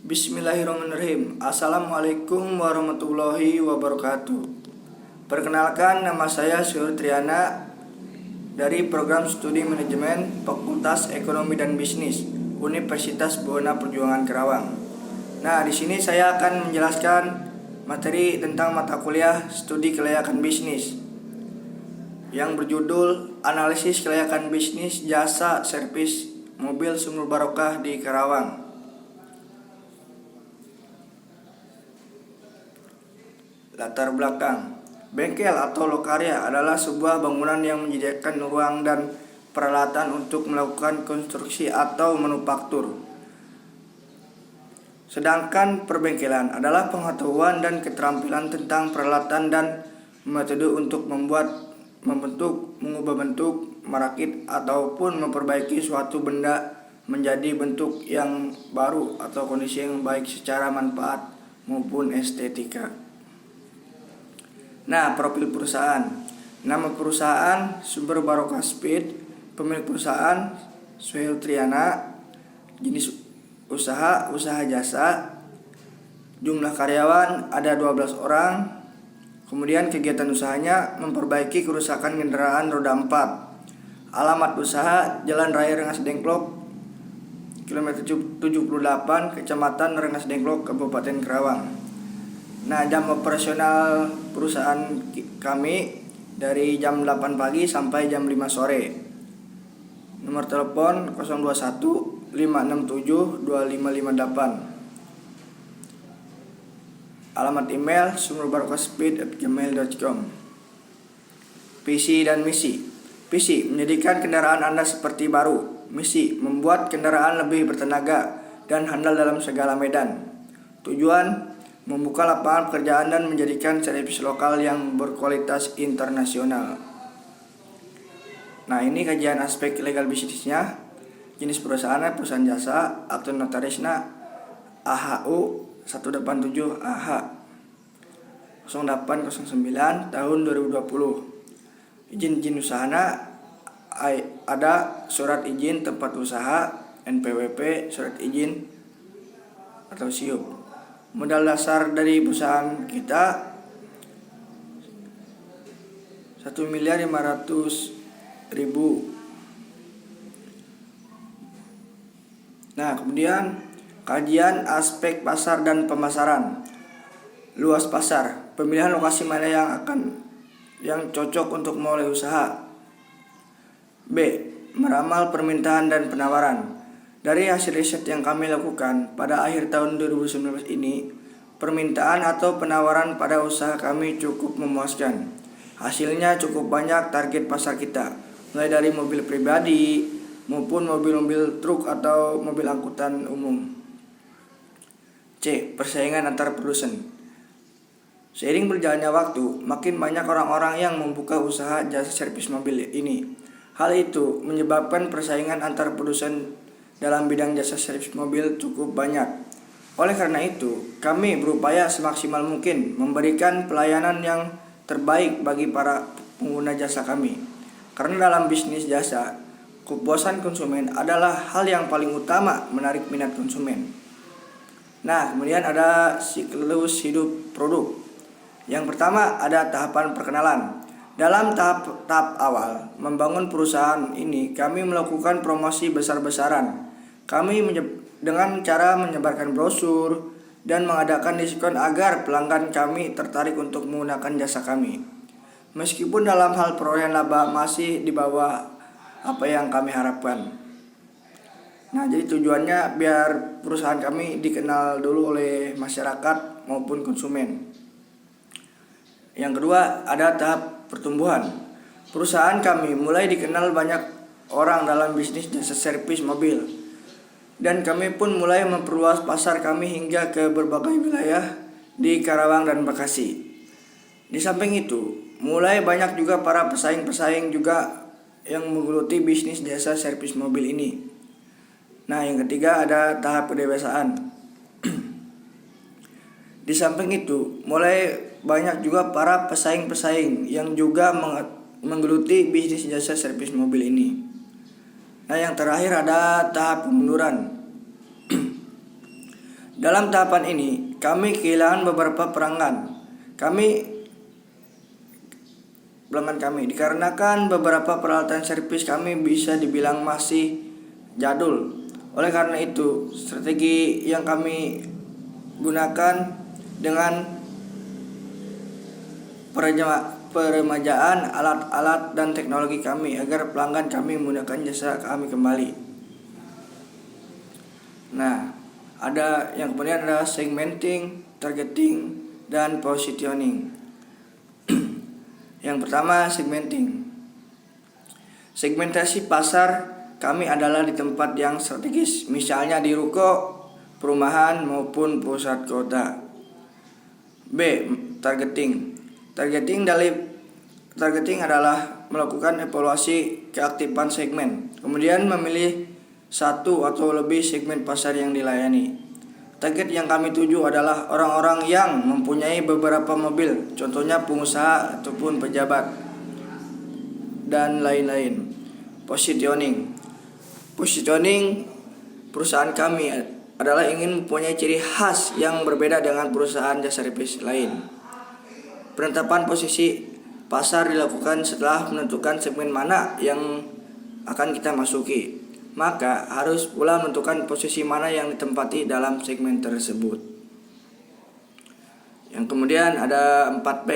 Bismillahirrahmanirrahim. Assalamualaikum warahmatullahi wabarakatuh. Perkenalkan, nama saya Syur Triana dari Program Studi Manajemen Fakultas Ekonomi dan Bisnis Universitas Buana Perjuangan Karawang. Nah, di sini saya akan menjelaskan materi tentang mata kuliah Studi Kelayakan Bisnis yang berjudul Analisis Kelayakan Bisnis Jasa Servis Mobil Sumur Barokah di Karawang. Latar belakang. Bengkel atau lokarya adalah sebuah bangunan yang menyediakan ruang dan peralatan untuk melakukan konstruksi atau manufaktur. Sedangkan perbengkelan adalah pengetahuan dan keterampilan tentang peralatan dan metode untuk membentuk, mengubah bentuk, merakit ataupun memperbaiki suatu benda menjadi bentuk yang baru atau kondisi yang baik secara manfaat maupun estetika. Nah, profil perusahaan. Nama perusahaan Sumber Barokah Speed. Pemilik perusahaan Syur Triana. Jenis usaha jasa. Jumlah karyawan ada 12 orang. Kemudian kegiatan usahanya memperbaiki kerusakan kendaraan roda 4. Alamat usaha Jalan Raya Rengas Dengklok, kilometer 78, Kecamatan Rengas Dengklok, Kabupaten Karawang. Nah, jam operasional perusahaan kami dari jam 8 pagi sampai jam 5 sore. Nomor telepon 021 567 2558. Alamat email sumberbarokahspeed@gmail.com. Visi dan misi. Visi, menjadikan kendaraan Anda seperti baru. Misi, membuat kendaraan lebih bertenaga dan handal dalam segala medan. Tujuan, membuka lapangan pekerjaan dan menjadikan servis lokal yang berkualitas internasional. Nah, ini kajian aspek legal bisnisnya. Jenis perusahaannya perusahaan jasa, akte notarisna AHU 187 AH 0809 tahun 2020. Izin usahana ada surat izin tempat usaha, NPWP, surat izin atau SIUP. Modal dasar dari perusahaan kita 1.500.000. Nah, kemudian kajian aspek pasar dan pemasaran. Luas pasar, pemilihan lokasi mana yang cocok untuk memulai usaha. B. Meramal permintaan dan penawaran. Dari hasil riset yang kami lakukan pada akhir tahun 2019 ini, permintaan atau penawaran pada usaha kami cukup memuaskan. Hasilnya cukup banyak target pasar kita, mulai dari mobil pribadi maupun mobil-mobil truk atau mobil angkutan umum. C. Persaingan antar produsen. Seiring berjalannya waktu, makin banyak orang-orang yang membuka usaha jasa servis mobil ini. Hal itu menyebabkan persaingan antar produsen dalam bidang jasa servis mobil cukup banyak. Oleh karena itu, kami berupaya semaksimal mungkin memberikan pelayanan yang terbaik bagi para pengguna jasa kami. Karena dalam bisnis jasa, kepuasan konsumen adalah hal yang paling utama menarik minat konsumen. Nah, kemudian ada siklus hidup produk. Yang pertama ada tahapan perkenalan. Dalam tahap awal membangun perusahaan ini, kami melakukan promosi besar-besaran. Kami dengan cara menyebarkan brosur dan mengadakan diskon agar pelanggan kami tertarik untuk menggunakan jasa kami. Meskipun dalam hal perolehan laba masih di bawah apa yang kami harapkan. Nah, jadi tujuannya biar perusahaan kami dikenal dulu oleh masyarakat maupun konsumen. Yang kedua ada tahap pertumbuhan. Perusahaan kami mulai dikenal banyak orang dalam bisnis jasa servis mobil, dan kami pun mulai memperluas pasar kami hingga ke berbagai wilayah di Karawang dan Bekasi. Di samping itu, mulai banyak juga para pesaing-pesaing juga yang menggeluti bisnis jasa servis mobil ini. Nah, yang ketiga ada tahap kedewasaan. Di samping itu, mulai banyak juga para pesaing-pesaing yang juga menggeluti bisnis jasa servis mobil ini. Nah, yang terakhir ada tahap kemunduran. Dalam tahapan ini, kami kehilangan beberapa pelanggan kami dikarenakan beberapa peralatan servis kami bisa dibilang masih jadul. Oleh karena itu, strategi yang kami gunakan dengan peremajaan alat-alat dan teknologi kami agar pelanggan kami menggunakan jasa kami kembali. Nah, yang kemudian adalah segmenting, targeting, dan positioning. Yang pertama, segmenting. Segmentasi pasar kami adalah di tempat yang strategis, misalnya di ruko, perumahan maupun pusat kota. B. Targeting. Targeting adalah melakukan evaluasi keaktifan segmen, kemudian memilih satu atau lebih segmen pasar yang dilayani. Target yang kami tuju adalah orang-orang yang mempunyai beberapa mobil, contohnya pengusaha ataupun pejabat, dan lain-lain. Positioning. Perusahaan kami adalah ingin mempunyai ciri khas yang berbeda dengan perusahaan jasa servis lain. Penetapan posisi pasar dilakukan setelah menentukan segmen mana yang akan kita masuki. Maka harus pula menentukan posisi mana yang ditempati dalam segmen tersebut. Yang kemudian ada 4P,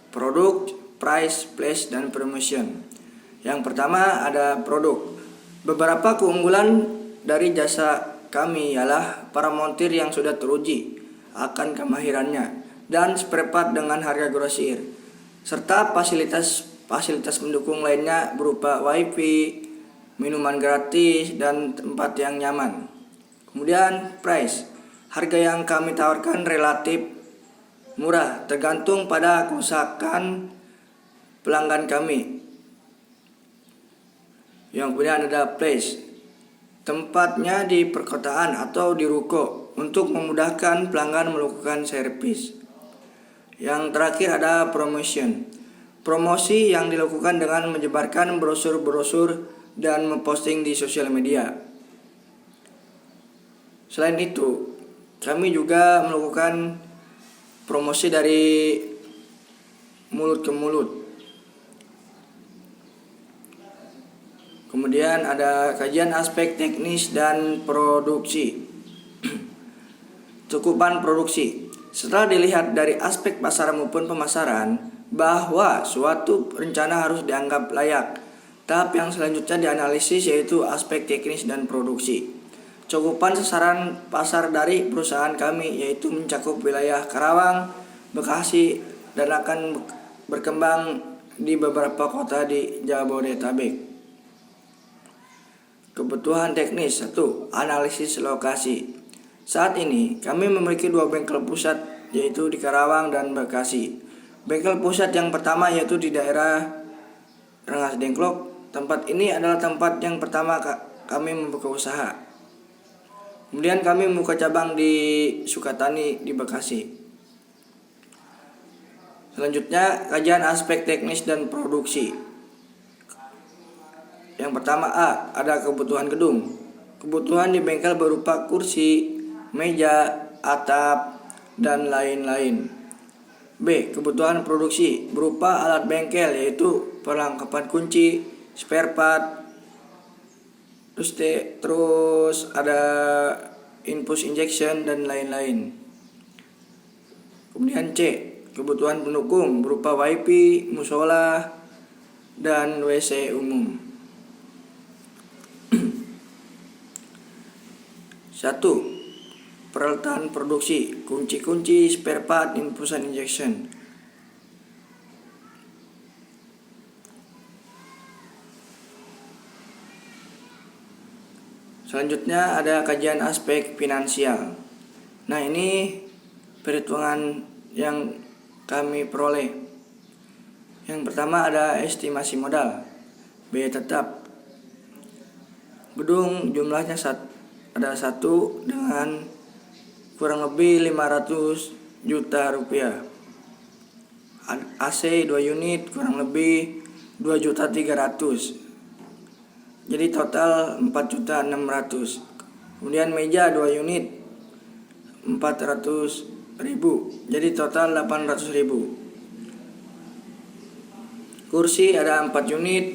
produk, price, place, dan promotion. Yang pertama ada produk. Beberapa keunggulan dari jasa kami ialah para montir yang sudah teruji akan kemahirannya dan spare part dengan harga grosir, serta fasilitas mendukung lainnya berupa wifi, minuman gratis, dan tempat yang nyaman. Kemudian price, harga yang kami tawarkan relatif murah tergantung pada kerusakan pelanggan kami. Yang kemudian ada place, tempatnya di perkotaan atau di ruko untuk memudahkan pelanggan melakukan servis. Yang terakhir ada promotion, promosi yang dilakukan dengan menyebarkan brosur-brosur dan memposting di sosial media. Selain itu, kami juga melakukan promosi dari mulut ke mulut. Kemudian ada kajian aspek teknis dan produksi. Cakupan produksi. Setelah dilihat dari aspek pasar maupun pemasaran bahwa suatu rencana harus dianggap layak, tahap yang selanjutnya dianalisis yaitu aspek teknis dan produksi. Cakupan sasaran pasar dari perusahaan kami yaitu mencakup wilayah Karawang, Bekasi, dan akan berkembang di beberapa kota di Jabodetabek. Kebutuhan teknis. 1. Analisis lokasi. Saat ini kami memiliki 2 bengkel pusat yaitu di Karawang dan Bekasi. Bengkel pusat yang pertama yaitu di daerah Rengas Dengklok. Tempat ini adalah tempat yang pertama kami membuka usaha. Kemudian kami membuka cabang di Sukatani di Bekasi. Selanjutnya kajian aspek teknis dan produksi. Yang pertama A. Ada kebutuhan gedung. Kebutuhan di bengkel berupa kursi, meja, atap, dan lain-lain. B. Kebutuhan produksi berupa alat bengkel yaitu perlengkapan kunci, spare part, terus ada infus injection dan lain-lain. Kemudian C. Kebutuhan pendukung berupa wifi, musola, dan WC umum. 1. Peralatan produksi, kunci-kunci, spare part, infusan injection. Selanjutnya ada kajian aspek finansial. Nah, ini perhitungan yang kami peroleh. Yang pertama ada estimasi modal, biaya tetap. Gedung jumlahnya ada 1 dengan kurang lebih 500 juta rupiah. AC 2 unit kurang lebih 2.300.000. Jadi total 4.600.000. Kemudian meja 2 unit 400.000, jadi total 800.000. Kursi ada 4 unit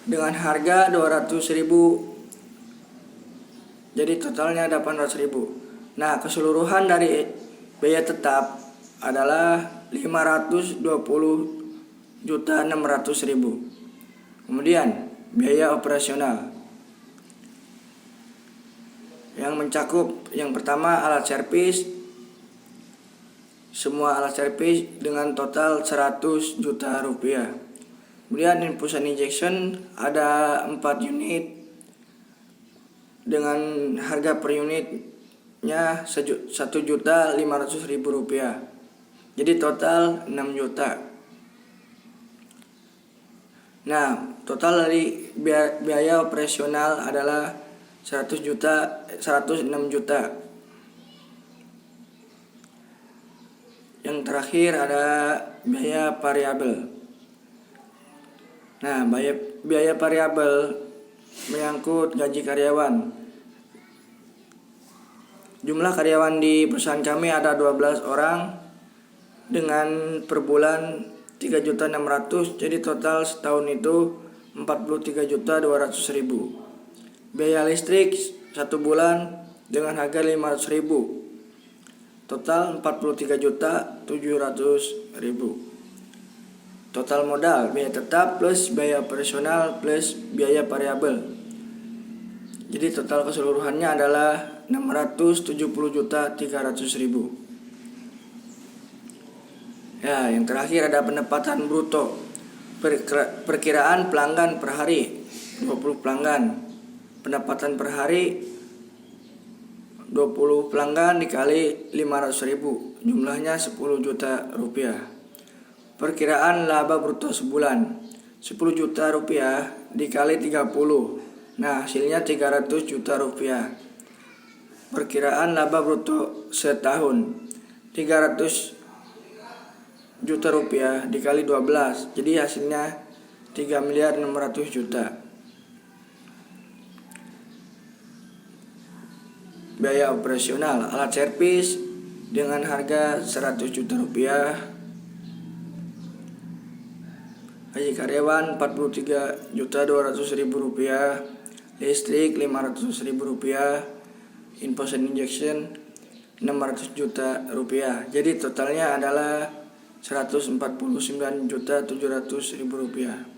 dengan harga 200.000, jadi totalnya 800.000. Nah, keseluruhan dari biaya tetap adalah 520.600.000. Kemudian biaya operasional yang mencakup yang pertama alat servis, semua alat servis dengan total 100 juta rupiah. Kemudian infusion injection ada 4 unit dengan harga per unitnya 1.500.000 rupiah. Jadi total 6 juta. Nah, total dari biaya operasional adalah 106 juta. Yang terakhir ada biaya variabel. Nah, biaya variabel menyangkut gaji karyawan. Jumlah karyawan di perusahaan kami ada 12 orang dengan per bulan 3.600.000, jadi total setahun itu 43.200.000. Biaya listrik 1 bulan dengan harga 500.000. Total 43.700.000. Total modal biaya tetap plus biaya operasional plus biaya variabel. Jadi total keseluruhannya adalah 670.300.000. Ya, yang terakhir ada pendapatan bruto. Perkiraan pelanggan per hari 20 pelanggan. Pendapatan per hari 20 pelanggan dikali 500.000, jumlahnya 10 juta rupiah. Perkiraan laba bruto sebulan 10 juta rupiah dikali 30, nah hasilnya 300 juta rupiah. Perkiraan laba bruto setahun 300 juta rupiah dikali 12, jadi hasilnya 3.600.000.000. Biaya operasional alat servis dengan harga 100 juta rupiah. Gaji karyawan 43.200.000 rupiah. Listrik 500.000 rupiah. Infusion injection 600 juta rupiah. Jadi totalnya adalah 149.700.000 rupiah.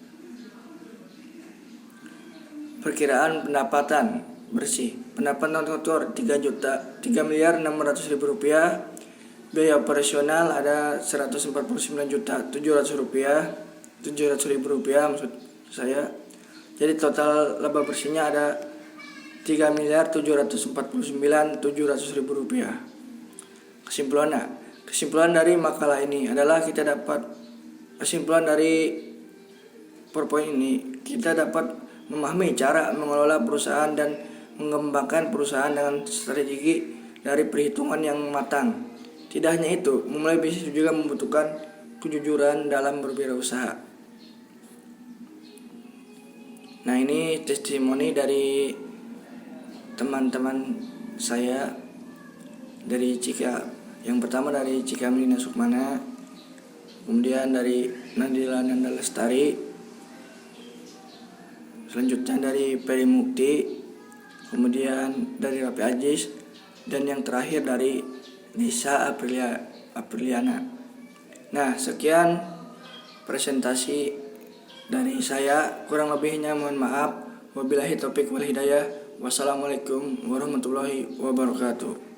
Perkiraan pendapatan bersih, pendapatan kotor 3.600.000 rupiah. Biaya operasional ada 149.700.000 rupiah, 700.000 rupiah maksud saya. Jadi total laba bersihnya ada 3.749.700.000 rupiah. Kesimpulan dari makalah ini adalah kesimpulan dari PowerPoint ini, kita dapat memahami cara mengelola perusahaan dan mengembangkan perusahaan dengan strategi dari perhitungan yang matang. Tidak hanya itu, memulai bisnis juga membutuhkan kejujuran dalam berwirausaha. Nah, ini testimoni dari teman-teman saya dari yang pertama dari Cikamlina Sukmana, kemudian dari Nadila Nanda Lestari, selanjutnya dari Peri Mukti, kemudian dari Rapi Ajis, dan yang terakhir dari Nisa Apriliana. Nah, sekian presentasi dari saya, kurang lebihnya mohon maaf. Wabillahi taufiq wal hidayah. Wassalamualaikum warahmatullahi wabarakatuh.